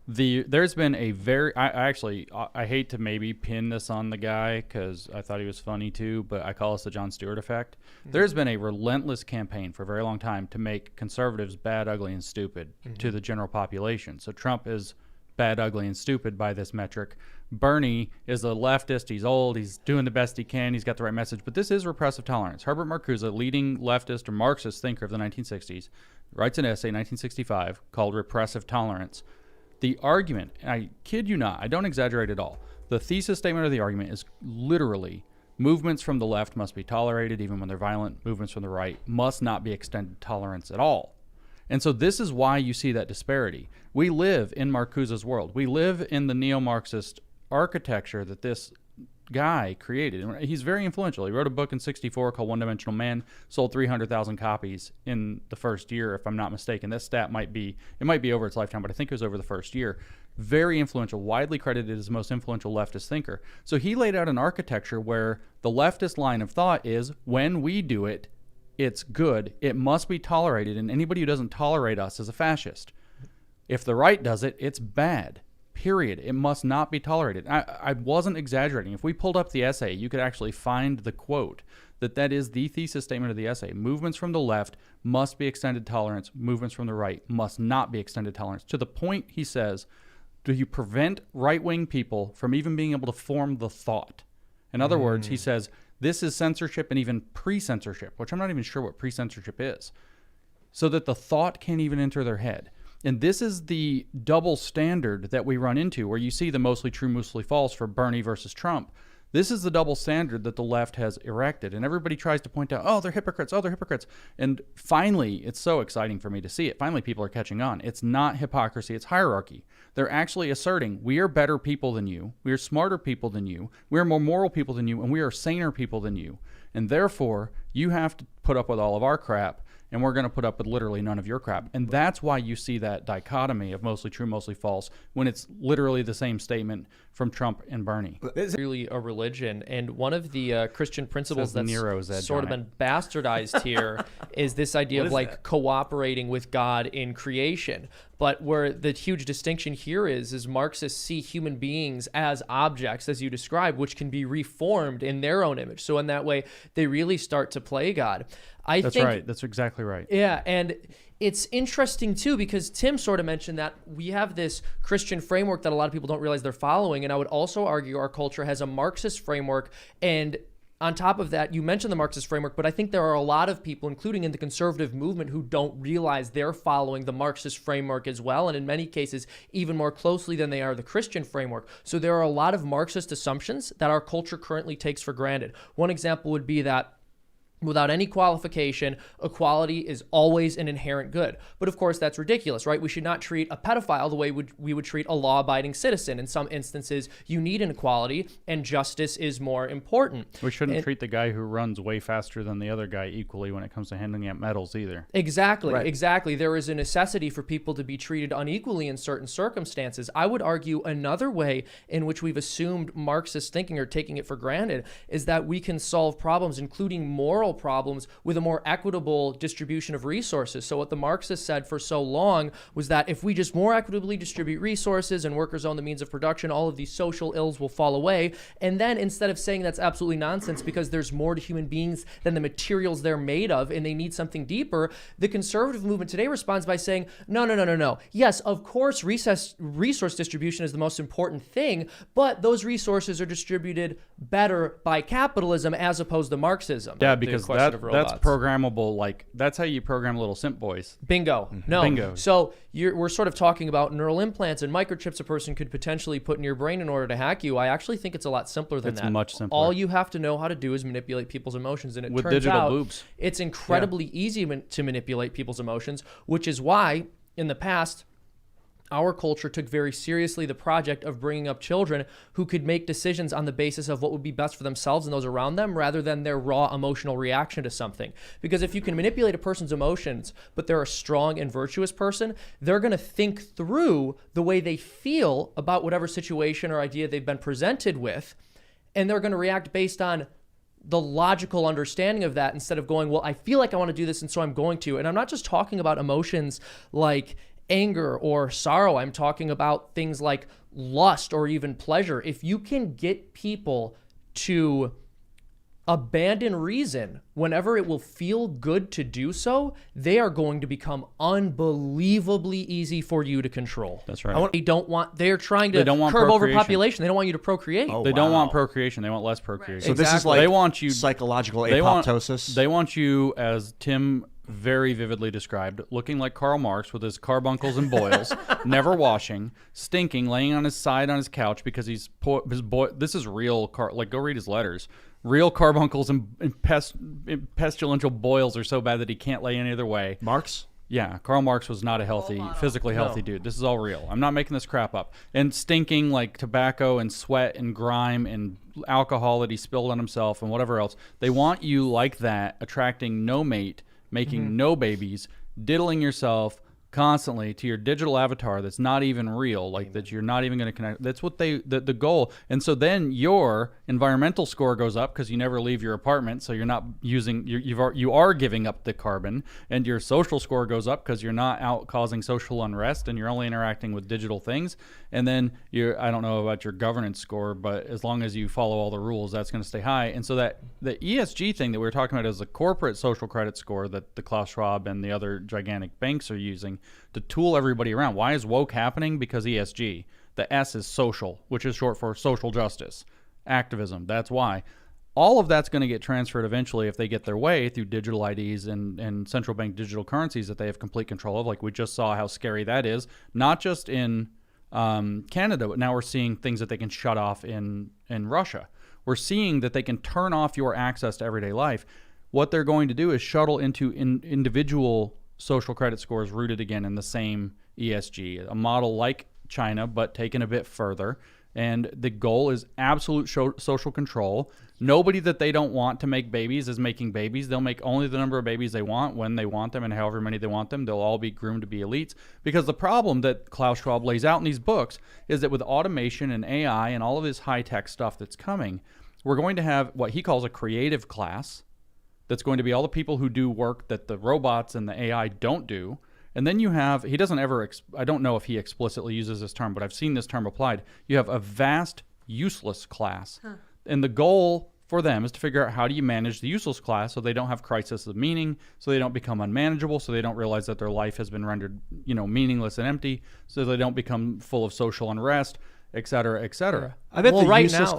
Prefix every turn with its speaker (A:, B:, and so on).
A: There's been a I hate to maybe pin this on the guy because I thought he was funny too, but I call this the Jon Stewart effect. There's been a relentless campaign for a very long time to make conservatives bad, ugly, and stupid to the general population. So Trump is bad, ugly, and stupid by this metric. Bernie is a leftist. He's old. He's doing the best he can. He's got the right message. But this is repressive tolerance. Herbert Marcuse, leading leftist or Marxist thinker of the 1960s, writes an essay in 1965 called Repressive Tolerance. The argument, and I kid you not, I don't exaggerate at all, the thesis statement of the argument is literally movements from the left must be tolerated even when they're violent. Movements from the right must not be extended tolerance at all. And so this is why you see that disparity. We live in Marcuse's world. We live in the neo-Marxist architecture that this guy created. He's very influential. He wrote a book in 1964 called One Dimensional Man, sold 300,000 copies in the first year, if I'm not mistaken. That stat might be over its lifetime, but I think it was over the first year. Very influential, widely credited as the most influential leftist thinker. So he laid out an architecture where the leftist line of thought is, when we do it, it's good, it must be tolerated, and anybody who doesn't tolerate us is a fascist. If the right does it, it's bad. Period. It must not be tolerated. I wasn't exaggerating. If we pulled up the essay, you could actually find the quote that is the thesis statement of the essay. Movements from the left must be extended tolerance. Movements from the right must not be extended tolerance. To the point, he says, do you prevent right-wing people from even being able to form the thought? In other words, he says, this is censorship and even pre-censorship, which I'm not even sure what pre-censorship is, so that the thought can't even enter their head. And this is the double standard that we run into, where you see the mostly true, mostly false for Bernie versus Trump. This is the double standard that the left has erected. And everybody tries to point out, oh, they're hypocrites. Oh, they're hypocrites. And finally, it's so exciting for me to see it. Finally, people are catching on. It's not hypocrisy. It's hierarchy. They're actually asserting we are better people than you. We are smarter people than you. We are more moral people than you. And we are saner people than you. And therefore, you have to put up with all of our crap. And we're going to put up with literally none of your crap. And that's why you see that dichotomy of mostly true, mostly false, when it's literally the same statement from Trump and Bernie.
B: It's really a religion. And one of the Christian principles that's sort of been bastardized here is this idea of like cooperating with God in creation. But where the huge distinction here is Marxists see human beings as objects, as you described, which can be reformed in their own image. So in that way, they really start to play God.
A: That's right. That's exactly right.
B: Yeah, and it's interesting, too, because Tim sort of mentioned that we have this Christian framework that a lot of people don't realize they're following, and I would also argue our culture has a Marxist framework, and on top of that, you mentioned the Marxist framework, but I think there are a lot of people, including in the conservative movement, who don't realize they're following the Marxist framework as well, and in many cases, even more closely than they are the Christian framework. So there are a lot of Marxist assumptions that our culture currently takes for granted. One example would be that without any qualification, equality is always an inherent good. But of course, that's ridiculous, right? We should not treat a pedophile the way we would treat a law-abiding citizen. In some instances, you need an equality, and justice is more important.
A: We shouldn't treat the guy who runs way faster than the other guy equally when it comes to handing out medals either.
B: Exactly, right. Exactly. There is a necessity for people to be treated unequally in certain circumstances. I would argue another way in which we've assumed Marxist thinking or taking it for granted is that we can solve problems, including moral problems, with a more equitable distribution of resources. So what the Marxists said for so long was that if we just more equitably distribute resources and workers own the means of production, all of these social ills will fall away. And then instead of saying that's absolutely nonsense because there's more to human beings than the materials they're made of and they need something deeper, the conservative movement today responds by saying, no. Yes, of course, resource distribution is the most important thing, but those resources are distributed better by capitalism as opposed to Marxism.
A: Yeah, because that's programmable. Like, that's how you program little simp boys.
B: Bingo. No.
A: Bingo.
B: So we're sort of talking about neural implants and microchips a person could potentially put in your brain in order to hack you. I actually think it's a lot simpler than that.
A: It's much simpler.
B: All you have to know how to do is manipulate people's emotions, and it
A: with
B: turns
A: digital
B: out
A: boobs.
B: It's incredibly easy to manipulate people's emotions, which is why in the past our culture took very seriously the project of bringing up children who could make decisions on the basis of what would be best for themselves and those around them rather than their raw emotional reaction to something. Because if you can manipulate a person's emotions, but they're a strong and virtuous person, they're going to think through the way they feel about whatever situation or idea they've been presented with, and they're going to react based on the logical understanding of that instead of going, well, I feel like I want to do this and so I'm going to. And I'm not just talking about emotions like anger or sorrow. I'm talking about things like lust or even pleasure. If you can get people to abandon reason whenever it will feel good to do so, they are going to become unbelievably easy for you to control.
A: That's right.
B: They're trying to curb overpopulation. They don't want you to procreate.
A: They don't want procreation. They want less procreation.
C: So this is like
A: they want you,
C: psychological apoptosis.
A: They want you, as Tim very vividly described, looking like Karl Marx with his carbuncles and boils, never washing, stinking, laying on his side on his couch because this is real. Like, go read his letters. Real carbuncles and pestilential boils are so bad that he can't lay any other way.
C: Marx?
A: Yeah, Karl Marx was not a physically healthy dude. This is all real. I'm not making this crap up. And stinking like tobacco and sweat and grime and alcohol that he spilled on himself and whatever else. They want you like that, attracting no mate, making no babies, diddling yourself constantly to your digital avatar that's not even real, like that you're not even going to connect. That's what the goal. And so then your environmental score goes up because you never leave your apartment, so you're not using you are giving up the carbon, and your social score goes up because you're not out causing social unrest and you're only interacting with digital things. And then I don't know about your governance score, but as long as you follow all the rules, that's going to stay high. And so that the ESG thing that we were talking about is a corporate social credit score that the Klaus Schwab and the other gigantic banks are using to tool everybody around. Why is woke happening? Because ESG. The S is social, which is short for social justice, activism. That's why. All of that's going to get transferred eventually if they get their way through digital IDs and central bank digital currencies that they have complete control of. Like we just saw how scary that is, not just in Canada, but now we're seeing things that they can shut off in Russia. We're seeing that they can turn off your access to everyday life. What they're going to do is shuttle into individual social credit scores rooted again in the same ESG, a model like China, but taken a bit further. And the goal is absolute social control. Nobody that they don't want to make babies is making babies. They'll make only the number of babies they want when they want them and however many they want them. They'll all be groomed to be elites. Because the problem that Klaus Schwab lays out in these books is that with automation and AI and all of this high-tech stuff that's coming, we're going to have what he calls a creative class that's going to be all the people who do work that the robots and the AI don't do. And then you have, he doesn't ever, I don't know if he explicitly uses this term, but I've seen this term applied. You have a vast useless class. And the goal for them is to figure out how do you manage the useless class so they don't have crisis of meaning, so they don't become unmanageable, so they don't realize that their life has been rendered, meaningless and empty, so they don't become full of social unrest, et cetera, et cetera.
C: I bet
B: well,
C: the
B: right
C: useless
B: now,